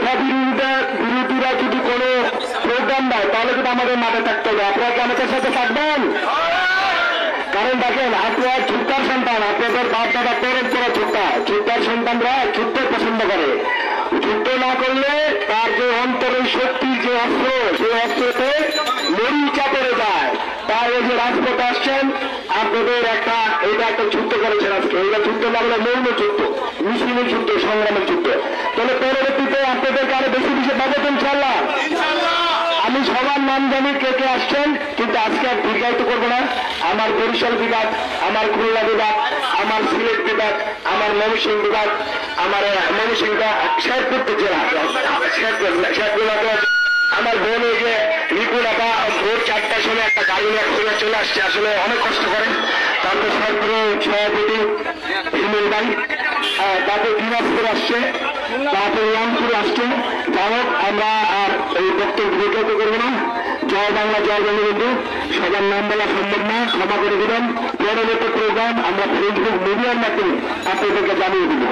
বাধা বিরোধীরা যদি কোনো প্রোগ্রাম দেয় তাহলে কিন্তু আমাদের মাঠে থাকতে হবে। আপনারা কি আমাদের সাথে থাকবেন? কারণ দেখেন, আপনারা ছোট্টার সন্তান, আপনাদের বাপ দাদা পরম্পরা ছোট্টার সন্তানরা যুদ্ধ পছন্দ করে। যুদ্ধ না করলে তার যে অন্তরের শক্তির যে অস্ত্র, সেই অস্ত্রতে মরিচা পড়ে যায়। তাই এই যে রাজপথে আসছেন, আপনাদের এটা একটা যুদ্ধ করেছেন আজকে। এটা যুদ্ধ না হলে মৌন যুদ্ধ, মিছিলের যুদ্ধ, সংগ্রামের যুদ্ধ। তাহলে পরবর্তীতে আপনাদেরকে আরো বেশি বেশি পাবো ইনশাল্লাহ। আমি সবার নাম জানি কে কে আসছেন, কিন্তু আজকে আর দীর্ঘায়িত করবো না। আমার বরিশাল বিভাগ, আমার খুলনা বিভাগ, আমার সিলেট বিভাগ, আমার ময়মনসিংহ বিভাগ, আমার ময়মনসিংহ শেরপুর জেলা, আমার বোন এই যে রিপুরাটা ভোর 4টার সময় একটা গাড়ি নিয়ে চলে আসছে, আসলে অনেক কষ্ট করে। তারপর শেরপুর সভাপতি হিমেল ভাই, তারপর দিনাজপুর আসছে, তারপর রামপুর আসছে। যাই হোক, আমরা আর এই বক্তব্য বিজ্ঞাত করবো না। জয় বাংলা, জয় বঙ্গবন্ধু। সবার নাম বলা সম্ভব না, ক্ষমা করে দেবেন। পরবর্তী প্রোগ্রাম আমরা ফেসবুক মিডিয়ার মাধ্যমে আপনাদেরকে জানিয়ে দিব।